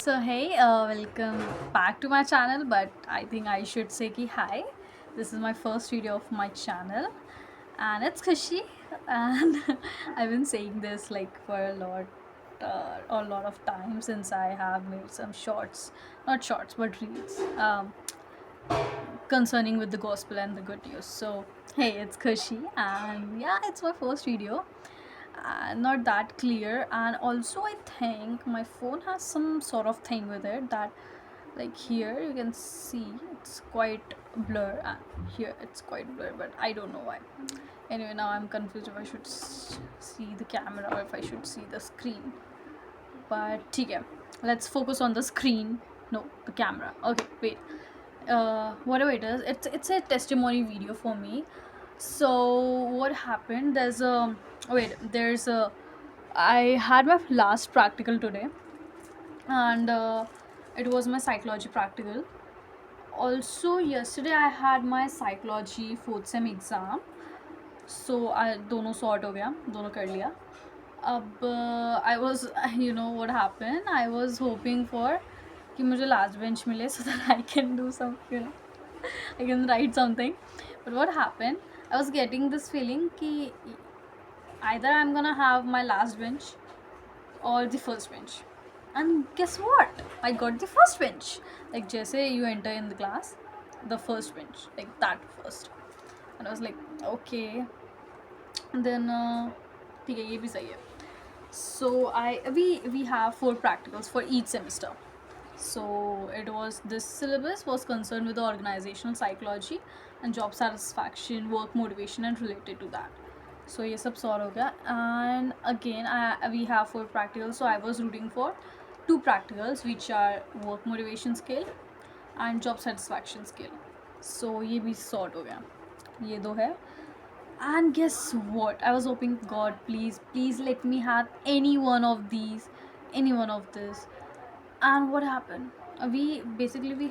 So hey, welcome back to my channel. But I think I should say ki hi. This is my first video of my channel, and it's Khushi. And I've been saying this like for a lot of time since I have made some shorts, not shorts but reels, concerning with the gospel and the good news. So hey, it's Khushi, and yeah, it's my first video. Not that clear, and also I think my phone has some sort of thing with it that, like, here you can see it's quite blur, and here it's quite blur, but I don't know why. Anyway, now I'm confused if I should see the camera or if I should see the screen. But okay, let's focus on the screen. No, the camera. Okay, wait. Whatever it is, it's a testimony video for me. So what happened? There's a I had my last practical today, and it was my psychology practical. Also, yesterday I had my psychology fourth sem exam. So I दोनों sort हो गया, दोनों कर लिया. अब I was you know what happened? I was hoping for कि मुझे last bench मिले so that I can do some, I can write something. But what happened? I was getting this feeling कि either I'm gonna have my last bench or the first bench. And guess what? I got the first bench. Like, जैसे you enter in the class, the first bench, like that first. And I was like, okay. And then ठीक है, ये भी सही है. So we have 4 practicals for each semester. So it was, this syllabus was concerned with the organizational psychology and job satisfaction, work motivation, and related to that. So ये सब solve हो गया. And again we have 4 practicals, so I was rooting for 2 practicals, which are work motivation scale and job satisfaction scale. So ये भी sort हो गया, ये दो है. And guess what? I was hoping, God, please let me have any one of these, any one of this. And what happened? We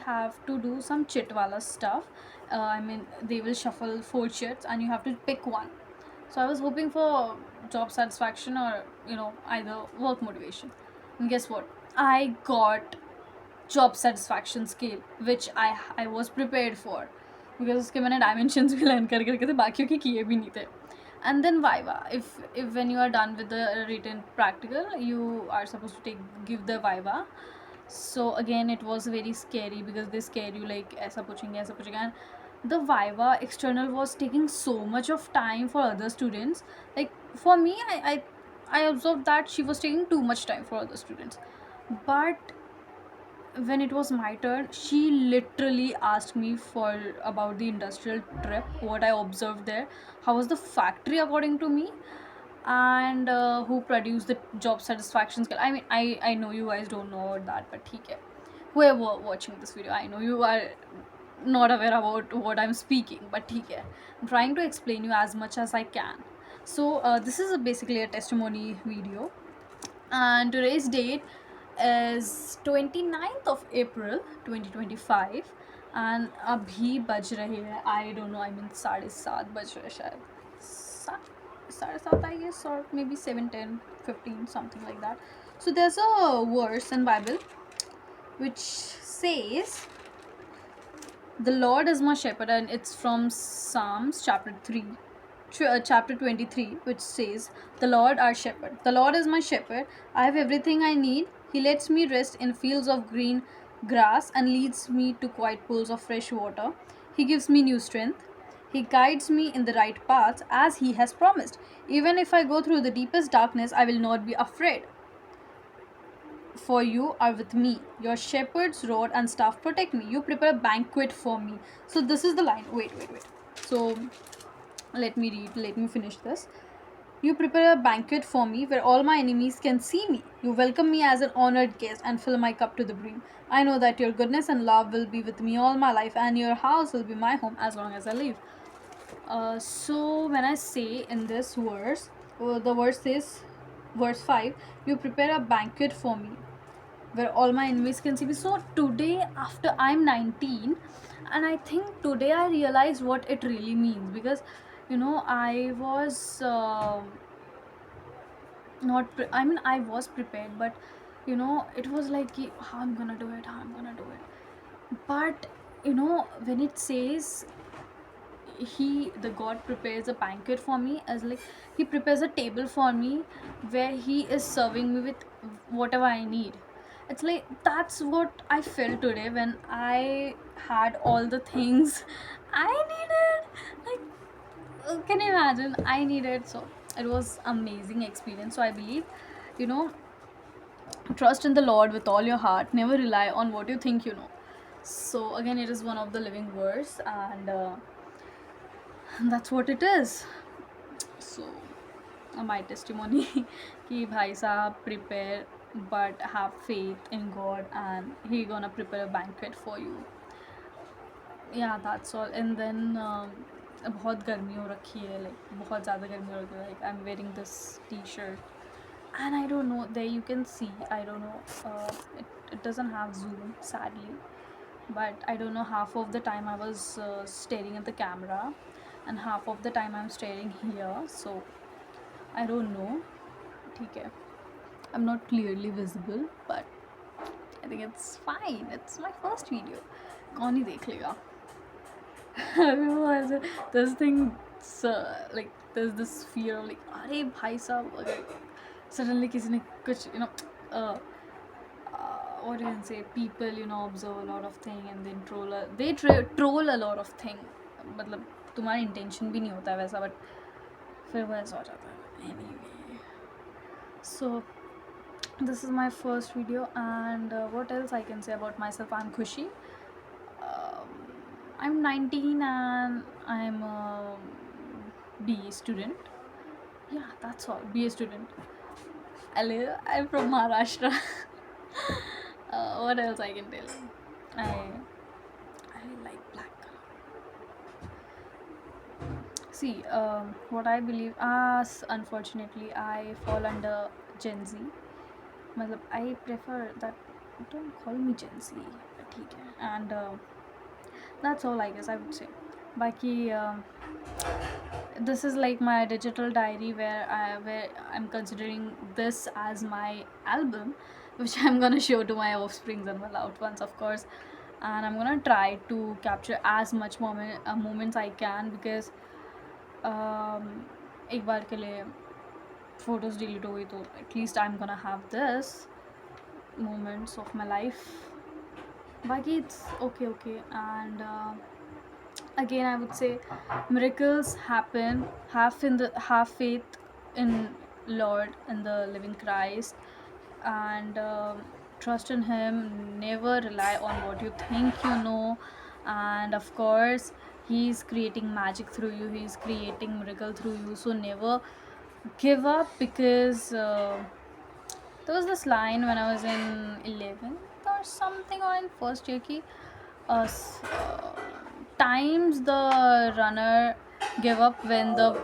have to do some chit wala stuff. I mean, they will shuffle 4 chits and you have to pick one. So I was hoping for job satisfaction or, either work motivation. And guess what? I got job satisfaction scale, which I was prepared for, because उसके मैंने dimensions भी learn कर करके थे, बाकियों के किए भी नहीं थे. And then viva. If when you are done with the written practical, you are supposed to give the viva. So again, it was very scary because they scare you like ऐसा पूछेंगे ऐसा पूछेंगे. And the viva external was taking so much of time for other students. Like, for me, I observed that she was taking too much time for other students. But when it was my turn, she literally asked me for about the industrial trip, what I observed there, how was the factory according to me, and who produced the job satisfaction scale. I mean, I know you guys don't know about that, but ठीक है, whoever watching this video, I know you are not aware about what I'm speaking, but ठीक है, I'm trying to explain you as much as I can. So this is basically a testimony video, and today's date is 29th of April 2025, and अभी बज रहे हैं, I don't know, I mean 7:30 बज रहे हैं शायद, 7:30 I guess, or maybe 7:10, 15, something like that. So there's a verse in Bible which says, the Lord is my shepherd, and it's from Psalms chapter 3, chapter 23, which says, the Lord our shepherd. The Lord is my shepherd. I have everything I need. He lets me rest in fields of green grass and leads me to quiet pools of fresh water. He gives me new strength. He guides me in the right paths as He has promised. Even if I go through the deepest darkness, I will not be afraid, for you are with me. Your shepherd's rod and staff protect me. You prepare a banquet for me. So this is the line. Wait. So let me read. Let me finish this. You prepare a banquet for me where all my enemies can see me. You welcome me as an honored guest and fill my cup to the brim. I know that your goodness and love will be with me all my life, and your house will be my home as long as I live. So when I say in this verse, the verse says, verse 5, you prepare a banquet for me where all my enemies can see me. So today, after I'm 19, and I think today I realized what it really means, because I was not I mean, I was prepared, but It was like कि, how I'm gonna do it, how I'm gonna do it. But when it says the God prepares a banquet for me, as like he prepares a table for me where he is serving me with whatever I need. It's like that's what I felt today when I had all the things I needed. Like, can you imagine? I needed. So it was amazing experience. So I believe, you know trust in the Lord with all your heart, never rely on what you think you know. So again, it is one of the living verse, and that's what it is. So my testimony कि भाई साहब prepare but have faith in God and he gonna prepare a banquet for you. Yeah, that's all. And then बहुत गर्मी हो रखी है, like बहुत ज़्यादा गर्मी हो रखी है, like I'm wearing this t-shirt and I don't know, there you can see, I don't know, it doesn't have zoom sadly, but I don't know, half of the time I was staring at the camera and half of the time I'm staring here, so I don't know. ठीक है, I'm not clearly visible, but I think it's fine. It's my first video. कौन ही देख लेगा? This thing, like there's this fear of like, अरे भाई साहब, अगर suddenly किसी ने कुछ uh, what do you say, people observe a lot of thing and then troll a lot of thing. मतलब तुम्हारा intention भी नहीं होता है वैसा, but फिर वो ऐसा हो जाता है. Anyway, so this is my first video, and what else I can say about myself? I'm Khushi. um, I'm 19 and I'm a BA student. Yeah, that's all. BA student. I'm from Maharashtra. What else I can tell? I like black color. See, what I believe, as unfortunately I fall under Gen Z. मतलब I prefer that, don't call me Gen Z, ठीक है, and that's all I guess I would say. बाकी this is like my digital diary where I'm considering this as my album, which I'm gonna show to my offsprings and my loved ones, of course, and I'm gonna try to capture as much moments I can, because एक बार के लिए photos delete हो गई तो at least I'm gonna have this moments of my life. Baki, it's okay, and again I would say miracles happen. Have faith in Lord, in the living Christ, and trust in Him. Never rely on what you think you know, and of course He's creating magic through you. He's creating miracle through you. So never give up, because there was this line when I was in 11th or something, or in first year ki, times the runner give up when the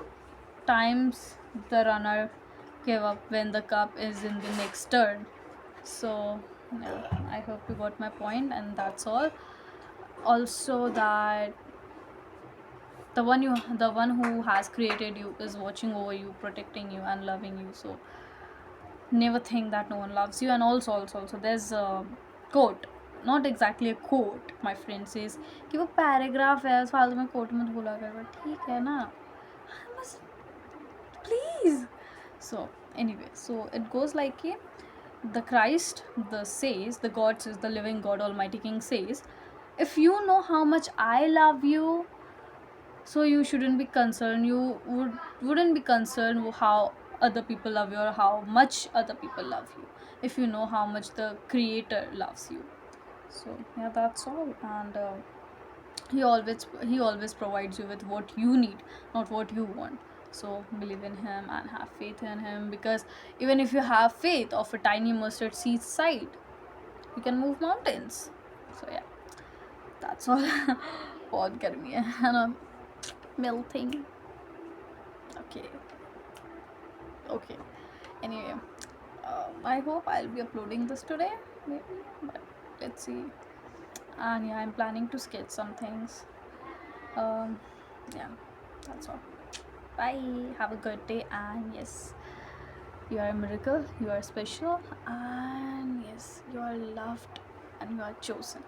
runner give up when the cup is in the next turn. So yeah, I hope you got my point, and that's all. Also, that the one who has created you is watching over you, protecting you and loving you. So never think that no one loves you. And also there's a quote, not exactly a quote, my friend says कि वो paragraph है, फालतू में quote मत बोला कर, but ठीक है ना, बस please. So anyway, so it goes like कि the Christ, the God says, the living God, Almighty King says, if you know how much I love you, so you shouldn't be concerned, you wouldn't be concerned how other people love you or how much other people love you, if you know how much the Creator loves you. So yeah, that's all. And he always provides you with what you need, not what you want. So believe in Him and have faith in Him, because even if you have faith of a tiny mustard seed size, you can move mountains. So yeah, that's all. बहुत गर्मी है, and I'm melting. Okay, anyway, I hope I'll be uploading this today, maybe, but let's see. And yeah, I'm planning to sketch some things. um yeah, that's all. Bye, have a good day, and yes, you are a miracle, you are special, and yes, you are loved and you are chosen.